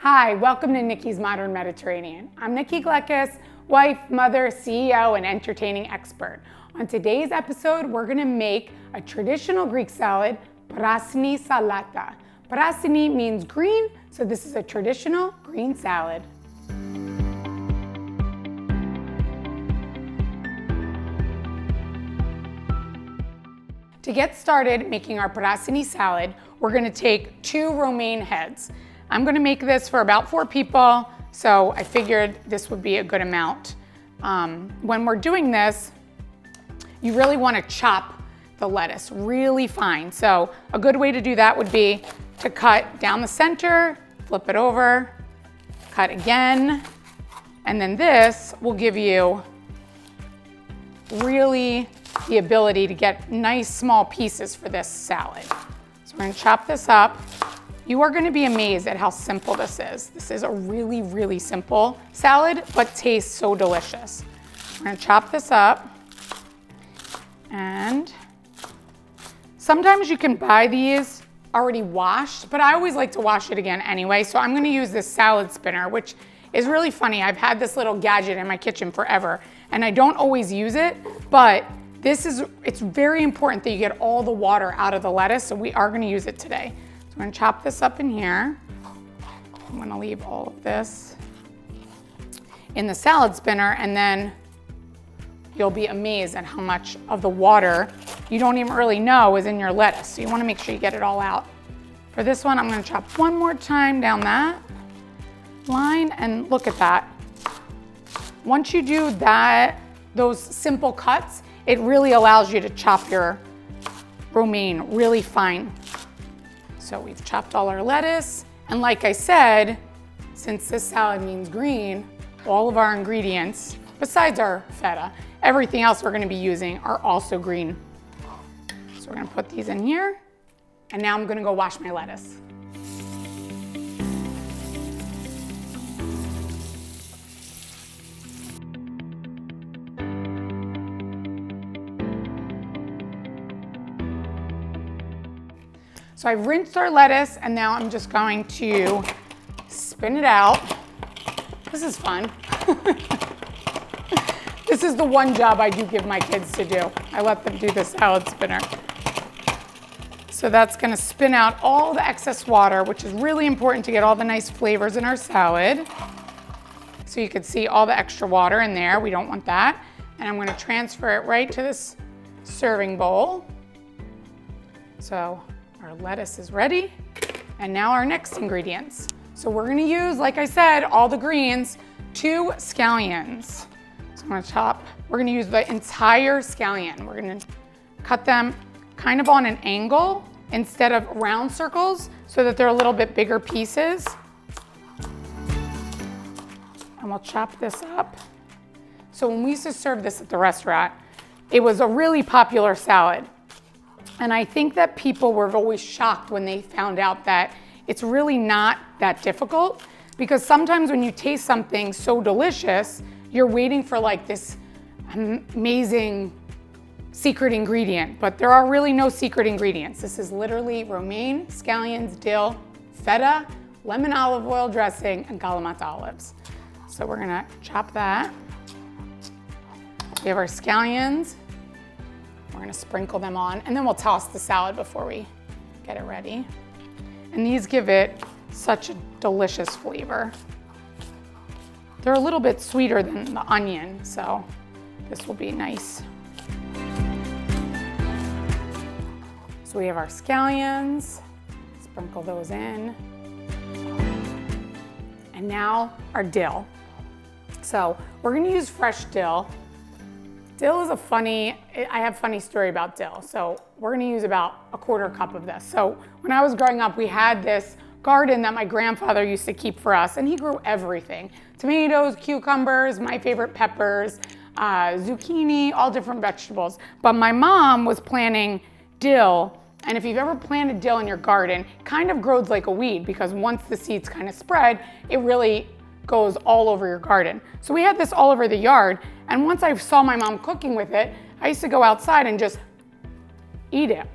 Hi, welcome to Nikki's Modern Mediterranean. I'm Nikki Gleckis, wife, mother, CEO, and entertaining expert. On today's episode, we're gonna make a traditional Greek salad, Prassini Salad. Prassini means green, so this is a traditional green salad. To get started making our Prassini salad, we're gonna take 2 romaine heads. I'm gonna make this for about 4 people, so I figured this would be a good amount. When we're doing this, you really wanna chop the lettuce really fine. So a good way to do that would be to cut down the center, flip it over, cut again, and then this will give you really the ability to get nice small pieces for this salad. So we're gonna chop this up. You are gonna be amazed at how simple this is. This is a really, really simple salad, but tastes so delicious. We're gonna chop this up. And sometimes you can buy these already washed, but I always like to wash it again anyway. So I'm gonna use this salad spinner, which is really funny. I've had this little gadget in my kitchen forever, and I don't always use it, but it's very important that you get all the water out of the lettuce, so we are gonna use it today. So I'm gonna chop this up in here. I'm gonna leave all of this in the salad spinner, and then you'll be amazed at how much of the water you don't even really know is in your lettuce. So you wanna make sure you get it all out. For this one, I'm gonna chop one more time down that line, and look at that. Once you do that, those simple cuts, it really allows you to chop your romaine really fine. So we've chopped all our lettuce, and like I said, since this salad means green, all of our ingredients, besides our feta, everything else we're gonna be using are also green. So we're gonna put these in here, and now I'm gonna go wash my lettuce. So I've rinsed our lettuce, and now I'm just going to spin it out. This is fun. This is the one job I do give my kids to do. I let them do the salad spinner. So that's gonna spin out all the excess water, which is really important to get all the nice flavors in our salad. So you can see all the extra water in there. We don't want that. And I'm gonna transfer it right to this serving bowl. So our lettuce is ready. And now our next ingredients. So we're gonna use, like I said, all the greens, 2 scallions. So I'm we're gonna use the entire scallion. We're gonna cut them kind of on an angle instead of round circles so that they're a little bit bigger pieces. And we'll chop this up. So when we used to serve this at the restaurant, it was a really popular salad. And I think that people were always shocked when they found out that it's really not that difficult, because sometimes when you taste something so delicious, you're waiting for like this amazing secret ingredient, but there are really no secret ingredients. This is literally romaine, scallions, dill, feta, lemon olive oil dressing, and Kalamata olives. So we're gonna chop that. We have our scallions. We're gonna sprinkle them on, and then we'll toss the salad before we get it ready. And these give it such a delicious flavor. They're a little bit sweeter than the onion, so this will be nice. So we have our scallions, sprinkle those in. And now our dill. So we're gonna use fresh dill. Dill is I have a funny story about dill. So we're gonna use about a 1/4 cup of this. So when I was growing up, we had this garden that my grandfather used to keep for us, and he grew everything. Tomatoes, cucumbers, my favorite peppers, zucchini, all different vegetables. But my mom was planting dill, and if you've ever planted dill in your garden, it kind of grows like a weed, because once the seeds kind of spread, it really goes all over your garden. So we had this all over the yard, and once I saw my mom cooking with it, I used to go outside and just eat it.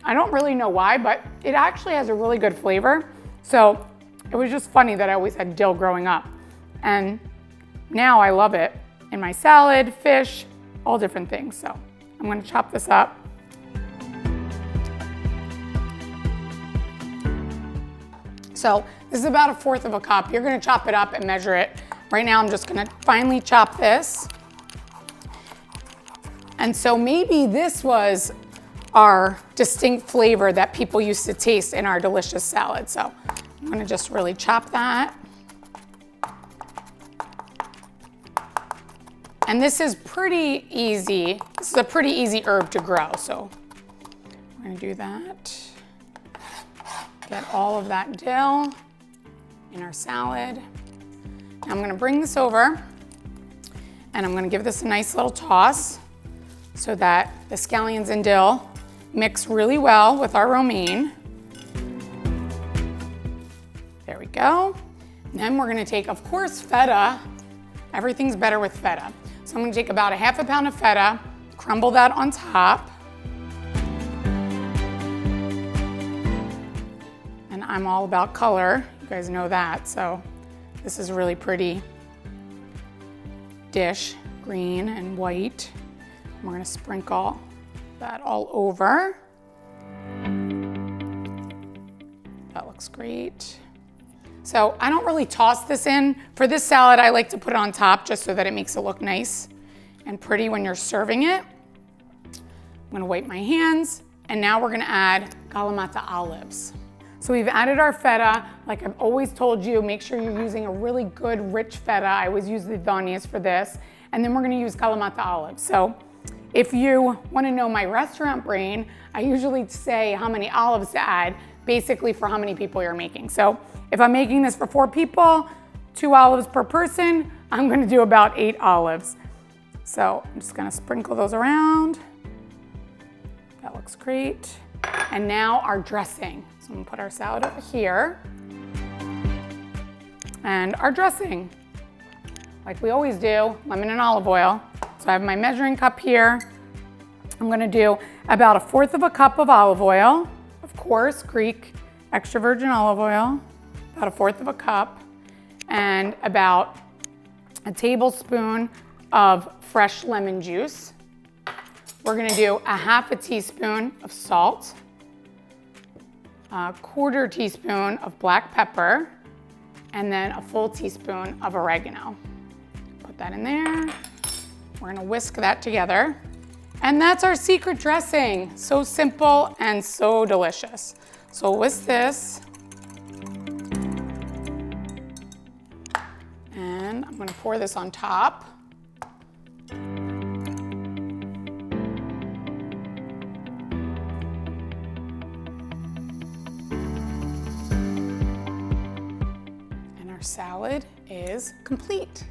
I don't really know why, but it actually has a really good flavor. So it was just funny that I always had dill growing up. And now I love it in my salad, fish, all different things. So I'm gonna chop this up. So this is about 1/4 of a cup. You're gonna chop it up and measure it. Right now I'm just gonna finely chop this. And so maybe this was our distinct flavor that people used to taste in our delicious salad. So I'm gonna just really chop that. And this is pretty easy. This is a pretty easy herb to grow. So we're gonna do that. Get all of that dill in our salad. Now I'm gonna bring this over and I'm gonna give this a nice little toss so that the scallions and dill mix really well with our romaine. There we go. And then we're gonna take, of course, feta. Everything's better with feta. So I'm gonna take about 1/2 pound of feta, crumble that on top. And I'm all about color, you guys know that. So this is a really pretty dish, green and white. And we're gonna sprinkle that all over. That looks great. So I don't really toss this in. For this salad, I like to put it on top just so that it makes it look nice and pretty when you're serving it. I'm gonna wipe my hands, and now we're gonna add Kalamata olives. So we've added our feta. Like I've always told you, make sure you're using a really good, rich feta. I always use the Vanias for this. And then we're gonna use Kalamata olives. So if you wanna know my restaurant brain, I usually say how many olives to add, basically for how many people you're making. So if I'm making this for 4 people, 2 olives per person, I'm gonna do about 8 olives. So I'm just gonna sprinkle those around. That looks great. And now our dressing. So I'm gonna put our salad over here. And our dressing, like we always do, lemon and olive oil. So I have my measuring cup here. I'm gonna do about 1/4 of a cup of olive oil. Of course, Greek extra virgin olive oil, about 1/4 of a cup, and about a tablespoon of fresh lemon juice. We're gonna do 1/2 teaspoon of salt, 1/4 teaspoon of black pepper, and then a full teaspoon of oregano. Put that in there. We're gonna whisk that together. And that's our secret dressing. So simple and so delicious. So whisk this. And I'm gonna pour this on top. And our salad is complete.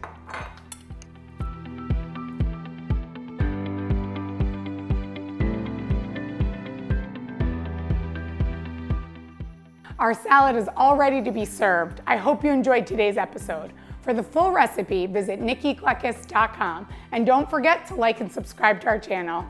Our salad is all ready to be served. I hope you enjoyed today's episode. For the full recipe, visit nikkikleckis.com, and don't forget to like and subscribe to our channel.